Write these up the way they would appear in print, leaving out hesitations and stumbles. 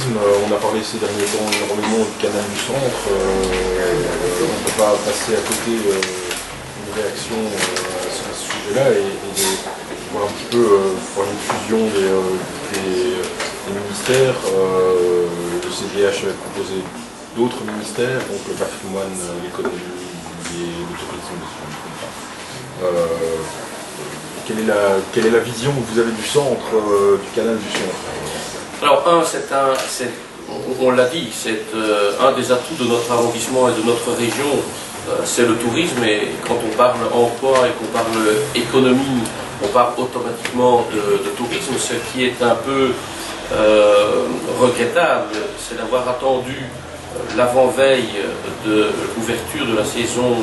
tourisme. On a parlé ces derniers temps énormément du canal du centre. On ne peut pas passer à côté d'une réaction sur ce sujet-là et voir un petit peu voir une fusion des ministères. Le CDH avait proposé d'autres ministères, donc le patrimoine, l'économie et le tourisme. Quelle est la vision que vous avez du centre, du canal du centre? Alors, on l'a dit, c'est un des atouts de notre arrondissement et de notre région, c'est le tourisme. Et quand on parle emploi et qu'on parle économie, on parle automatiquement de tourisme. Ce qui est un peu regrettable, c'est d'avoir attendu l'avant-veille de l'ouverture de la saison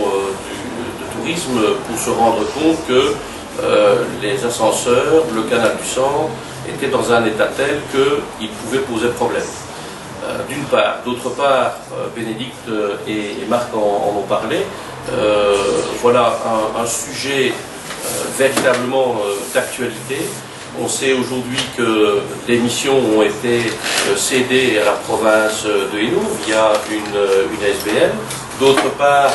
de tourisme pour se rendre compte que les ascenseurs, le canal du centre, étaient dans un état tel qu'ils pouvaient poser problème. D'une part. D'autre part, Bénédicte et Marc en ont parlé. Voilà un sujet véritablement d'actualité. On sait aujourd'hui que les missions ont été cédées à la province de Hainaut via une SBL. D'autre part,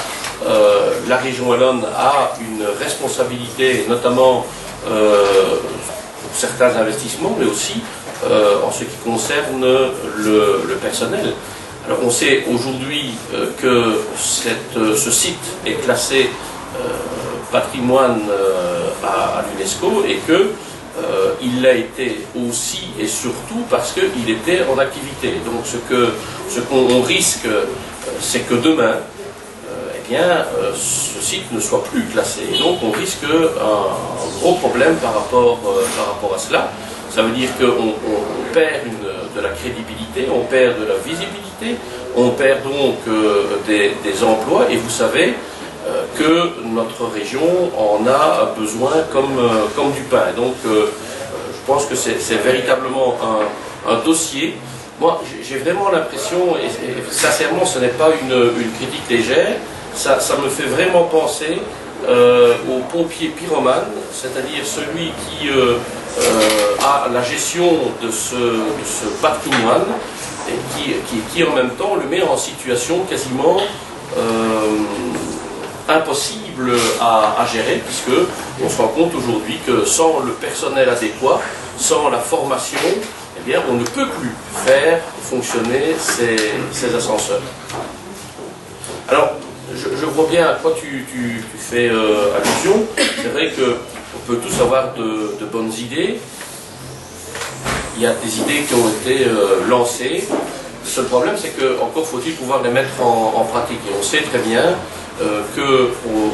la région wallonne a une responsabilité, notamment pour certains investissements, mais aussi en ce qui concerne le personnel. Alors on sait aujourd'hui que ce site est classé patrimoine à l'UNESCO et que il l'a été aussi et surtout parce qu'il était en activité. Donc ce qu'on risque, c'est que demain, ce site ne soit plus classé. Et donc on risque un gros problème par rapport à cela. Ça veut dire qu'on perd de la crédibilité, on perd de la visibilité, on perd donc des emplois. Et vous savez que notre région en a besoin comme du pain. Donc je pense que c'est véritablement un dossier. Moi j'ai vraiment l'impression, et sincèrement ce n'est pas une critique légère, ça me fait vraiment penser au pompier pyromane, c'est-à-dire celui qui a la gestion de ce patrimoine et qui en même temps le met en situation quasiment impossible à gérer, puisque on se rend compte aujourd'hui que sans le personnel adéquat, sans la formation, eh bien, on ne peut plus faire fonctionner ces ascenseurs. Alors, je vois bien à quoi tu fais allusion. C'est vrai qu'on peut tous avoir de bonnes idées. Il y a des idées qui ont été lancées. Le seul problème, c'est que encore faut-il pouvoir les mettre en pratique. Et on sait très bien que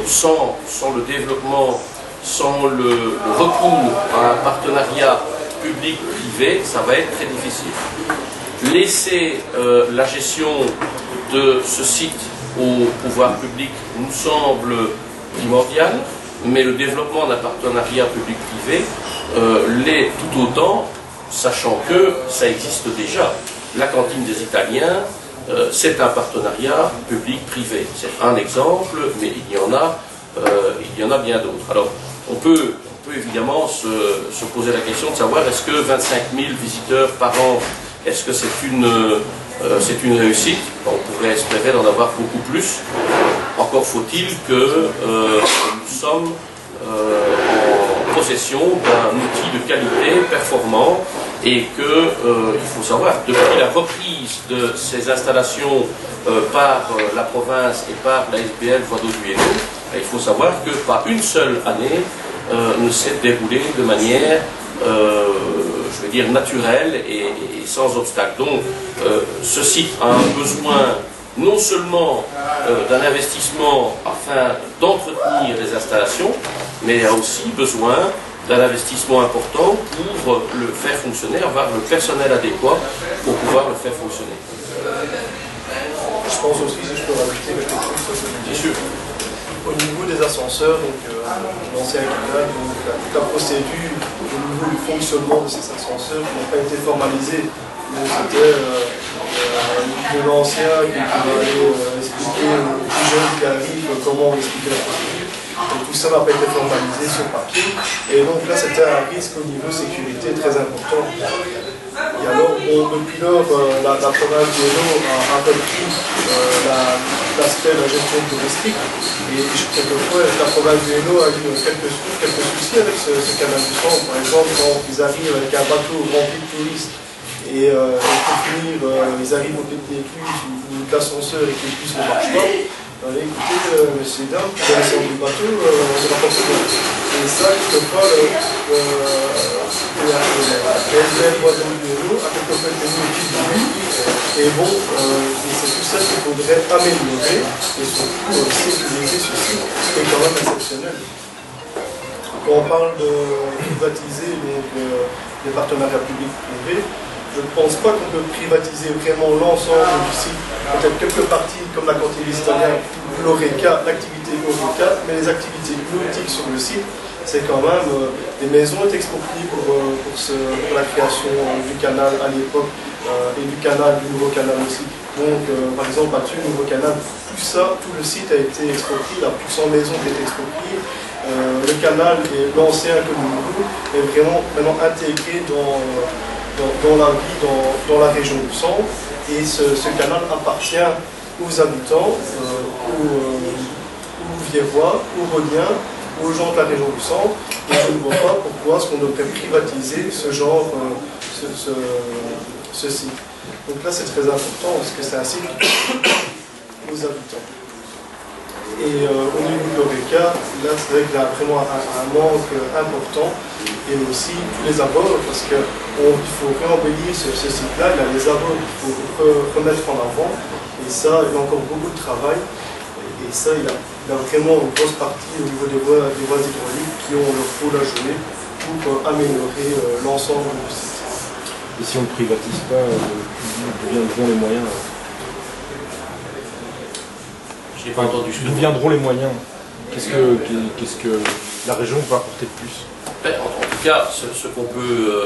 sans le développement, sans le recours à un partenariat public-privé, ça va être très difficile. Laisser la gestion de ce site au pouvoir public nous semble primordial, mais le développement d'un partenariat public-privé l'est tout autant, sachant que ça existe déjà. La cantine des Italiens, c'est un partenariat public-privé. C'est un exemple, mais il y en a bien d'autres. Alors, on peut évidemment se poser la question de savoir est-ce que 25 000 visiteurs par an, est-ce que c'est une réussite? On pourrait espérer d'en avoir beaucoup plus. Encore faut-il que nous sommes en possession d'un outil de qualité performant et il faut savoir, depuis la reprise de ces installations par la province et par la SBL Voies d'eau du Hainaut, il faut savoir que pas une seule année ne s'est déroulée de manière je veux dire naturelle et sans obstacle. Donc ce site a un besoin non seulement d'un investissement afin d'entretenir les installations, mais il a aussi besoin d'un investissement important pour le faire fonctionner, avoir le personnel adéquat pour pouvoir le faire fonctionner. Je pense aussi, si je peux rajouter quelque chose, Bien sûr. Au niveau des ascenseurs, donc l'ancien canal, donc toute la procédure au niveau du fonctionnement de ces ascenseurs qui n'ont pas été formalisés. Donc c'était de l'ancien qui va aller expliquer aux plus jeunes qui arrivent comment expliquer la procédure. Et tout ça n'a pas été formalisé sur papier. Et donc là c'était un risque au niveau sécurité très important. Et alors, bon, depuis lors, la province du Hainaut a repris l'aspect de la gestion touristique. Et quelquefois, la province du Hainaut a eu quelques soucis avec ce canal du centre. Par exemple, quand ils arrivent avec un bateau rempli de touristes, et pour finir, ils arrivent au pied de l'écluse ou l'ascenseur et que l'écluse ne marche pas. Écoutez, monsieur dames, vous allez descendre du bateau, on ne va pas se faire. Et ça, quelquefois, la SBL Boisson du Hainaut a quelquefois été mis au pied du but. Et bon, c'est tout ça qu'il faudrait améliorer et surtout sécuriser ceci, qui est quand même exceptionnel. Quand on parle de privatiser les partenariats publics-privés, je ne pense pas qu'on peut privatiser vraiment l'ensemble du site. Peut-être quelques parties comme la cantine historienne, l'ORECA, l'activité ORECA, mais les activités nautiques sur le site, c'est quand même des maisons expropriées pour la création du canal à l'époque et du nouveau canal aussi. Donc, par exemple, là-dessus, le nouveau canal, tout ça, tout le site a été exproprié, il y a plus de 100 maisons qui ont été expropriées. Le canal, l'ancien que nous avons, est vraiment maintenant intégré dans la vie, dans la région du centre, et ce canal appartient aux habitants, aux Viérois, aux Rhôniens, aux gens de la région du centre, et je ne vois pas pourquoi est-ce qu'on devrait privatiser ce genre, ce site. Donc là c'est très important, parce que c'est un site aux habitants. Et au niveau de l'ORECA, là c'est vrai qu'il y a vraiment un manque important, et aussi tous les abords, parce qu'il faut réembellir ce site-là, il y a les abords qu'il faut remettre en avant, et ça, il y a encore beaucoup de travail, et ça, il y a vraiment une grosse partie au niveau des voies hydrauliques qui ont leur rôle à jouer pour améliorer l'ensemble du site. Et si on ne privatise pas, d'où viendront les moyens? J'ai pas entendu ce que D'où viendront les moyens? Qu'est-ce que la région peut apporter de plus? En tout cas, ce qu'on peut,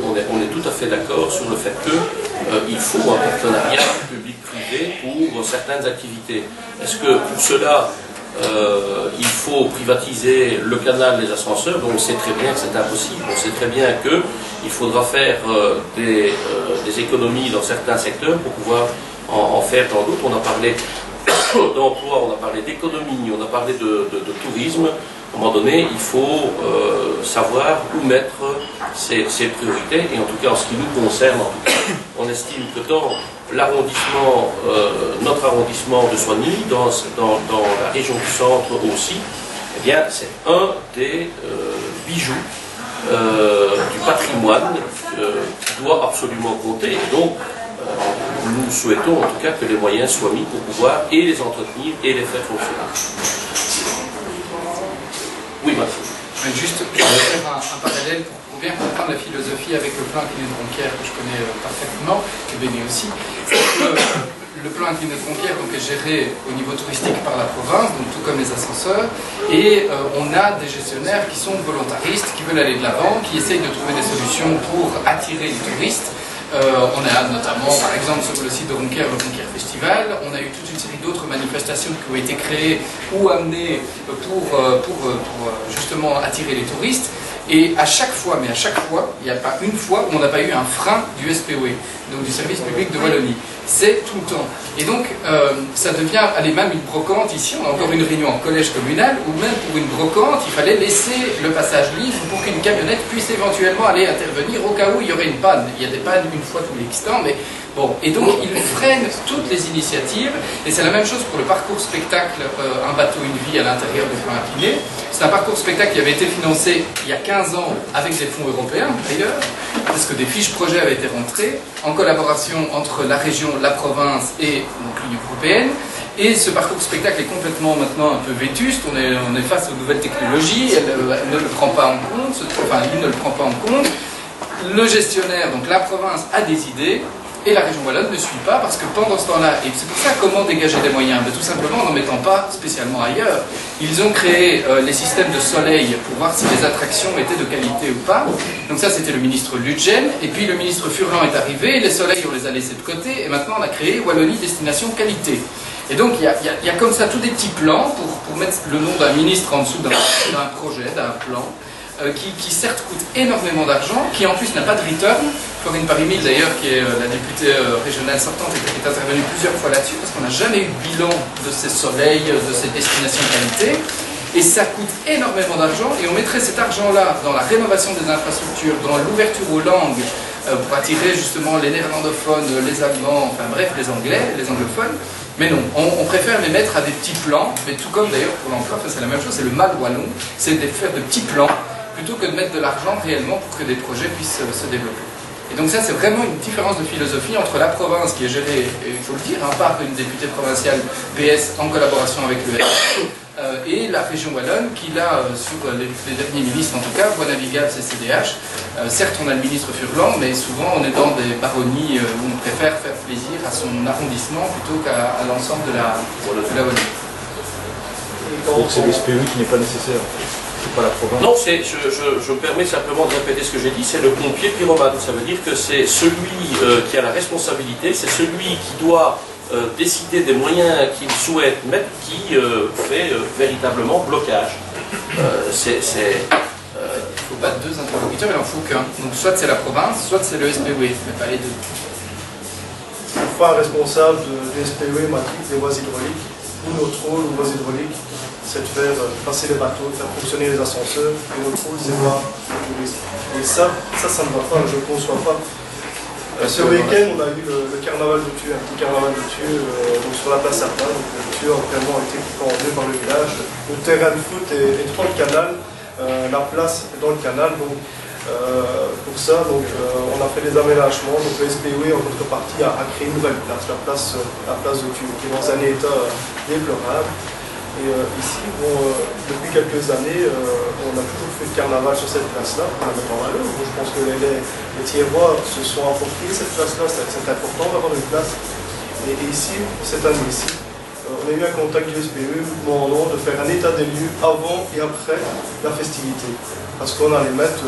on est tout à fait d'accord sur le fait qu'il faut un partenariat public-privé pour certaines activités. Est-ce que pour cela, il faut privatiser le canal des ascenseurs? On sait très bien que c'est impossible. On sait très bien qu'il faudra faire des économies dans certains secteurs pour pouvoir en faire dans d'autres. On a parlé d'emploi, on a parlé d'économie, on a parlé de tourisme. À un moment donné, il faut savoir où mettre ses priorités, et en tout cas en ce qui nous concerne, en tout cas, on estime que dans l'arrondissement, notre arrondissement de Soigny, dans la région du centre aussi, eh bien c'est un des bijoux du patrimoine qui doit absolument compter. Et donc, nous souhaitons en tout cas que les moyens soient mis pour pouvoir et les entretenir et les faire fonctionner. Oui, Mathieu. Juste pour faire un parallèle, pour bien comprendre la philosophie avec le plan Incliné-Tronquière que je connais parfaitement, et Béné aussi. Le plan Incliné-Tronquière est géré au niveau touristique par la province, donc tout comme les ascenseurs, et on a des gestionnaires qui sont volontaristes, qui veulent aller de l'avant, qui essayent de trouver des solutions pour attirer les touristes. On a notamment, par exemple, sur le site de Ronquière, le Ronquière Festival. On a eu toute une série d'autres manifestations qui ont été créées ou amenées pour justement attirer les touristes. Et à chaque fois, mais à chaque fois, il n'y a pas une fois où on n'a pas eu un frein du SPOE, donc du service public de Wallonie. C'est tout le temps. Et donc, ça devient, allez, même une brocante ici, on a encore une réunion en collège communal, où même pour une brocante, il fallait laisser le passage libre pour qu'une camionnette puisse éventuellement aller intervenir au cas où il y aurait une panne. Il y a des pannes une fois tous les X temps, mais bon. Et donc, ils freinent toutes les initiatives, et c'est la même chose pour le parcours spectacle Un bateau, une vie à l'intérieur du plan incliné. C'est un parcours spectacle qui avait été financé il y a 15 ans avec des fonds européens, d'ailleurs, parce que des fiches projets avaient été rentrées en collaboration entre la région, la province et l'Union européenne. Et ce parcours spectacle est complètement maintenant un peu vétuste. On est face aux nouvelles technologies, elle ne le prend pas en compte, enfin il ne le prend pas en compte. Le gestionnaire, donc la province, a des idées. Et la région wallonne ne suit pas parce que pendant ce temps-là, et c'est pour ça comment dégager des moyens, mais tout simplement en n'en mettant pas spécialement ailleurs. Ils ont créé les systèmes de soleil pour voir si les attractions étaient de qualité ou pas. Donc ça c'était le ministre Ludgen, et puis le ministre Furlan est arrivé, les soleils on les a laissés de côté, et maintenant on a créé Wallonie Destination Qualité. Et donc il y a comme ça tous des petits plans pour mettre le nom d'un ministre en dessous d'un projet, d'un plan, qui certes coûte énormément d'argent, qui en plus n'a pas de return, Florine Paris-Mille d'ailleurs, qui est la députée régionale sortante, est intervenue plusieurs fois là-dessus, parce qu'on n'a jamais eu de bilan de ces soleils, de ces destinations qualité. Et ça coûte énormément d'argent, et on mettrait cet argent-là dans la rénovation des infrastructures, dans l'ouverture aux langues, pour attirer justement les néerlandophones, les allemands, enfin bref, les anglais, les anglophones. Mais non, on préfère les mettre à des petits plans, mais tout comme d'ailleurs pour l'emploi, c'est la même chose, c'est le mal wallon, c'est de faire de petits plans, plutôt que de mettre de l'argent réellement pour que des projets puissent se développer. Et donc ça, c'est vraiment une différence de philosophie entre la province qui est gérée, il faut le dire, par une députée provinciale PS en collaboration avec le et la région wallonne qui, là, sur les derniers ministres en tout cas, voie navigable, CCDH, certes on a le ministre Furlan, mais souvent on est dans des baronnies où on préfère faire plaisir à son arrondissement plutôt qu'à l'ensemble de la Wallonie. Donc c'est le SPE qui n'est pas nécessaire. C'est pas la province. Non, je me permets simplement de répéter ce que j'ai dit, c'est le pompier pyromane. Ça veut dire que c'est celui qui a la responsabilité, c'est celui qui doit décider des moyens qu'il souhaite mettre, qui fait véritablement blocage. Il ne faut pas deux interlocuteurs, il en faut qu'un. Donc soit c'est la province, soit c'est le SPE, mais pas les deux. Une fois responsable de SPE, matrice des voies hydrauliques, ou notre rôle aux voies hydrauliques, c'est de faire passer les bateaux, de faire fonctionner les ascenseurs, et notre rôle c'est voir le tourisme. Et ça ne va pas, je ne conçois pas. Ce week-end, on a eu le carnaval de Thieu, un petit carnaval de Thieu donc sur la place Sartin. Donc Thieu a vraiment été commandé par le village. Le terrain de foot est dans le canal, la place est dans le canal. Donc pour ça, on a fait des aménagements. Donc le SPE en contrepartie a créé une nouvelle place, la place de Thieu, qui est dans un état déplorable. Et ici, depuis quelques années, on a toujours fait le carnaval sur cette place-là, pour la mettre en valeur. Je pense que les Thiérois se sont appropriés cette place-là, c'est important d'avoir une place. Et ici, cette année-ci, on a eu un contact du SPE nous demandant de faire un état des lieux avant et après la festivité. Parce qu'on allait mettre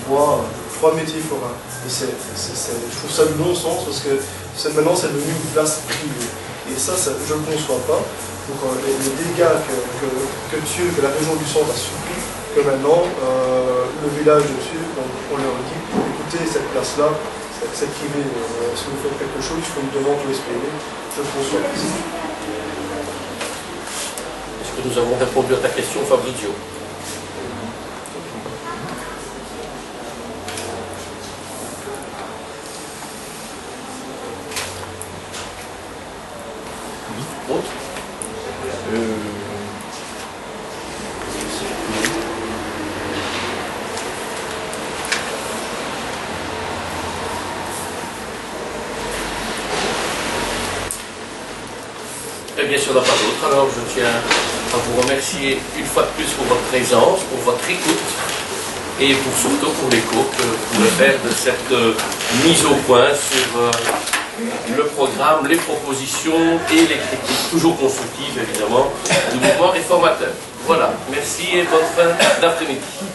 trois métiers forains. Et je trouve ça du non-sens parce que maintenant c'est devenu une place privée. Et ça, je ne le conçois pas. Pour les dégâts que Thieu, que la région du Centre a subis, que maintenant le village de Thieu, on leur dit, écoutez, cette place-là, c'est privé, si vous faites quelque chose, il faut une demande au SPE, je le conçois. Est-ce que nous avons répondu à ta question, Fabrizio? Autre? Et bien sûr, il n'y en a pas d'autre. Alors, je tiens à vous remercier une fois de plus pour votre présence, pour votre écoute et surtout pour l'écho que vous pouvez faire de cette mise au point sur le programme, les propositions et les critiques, toujours constructives évidemment, du mouvement réformateur. Voilà, merci et bonne fin d'après-midi.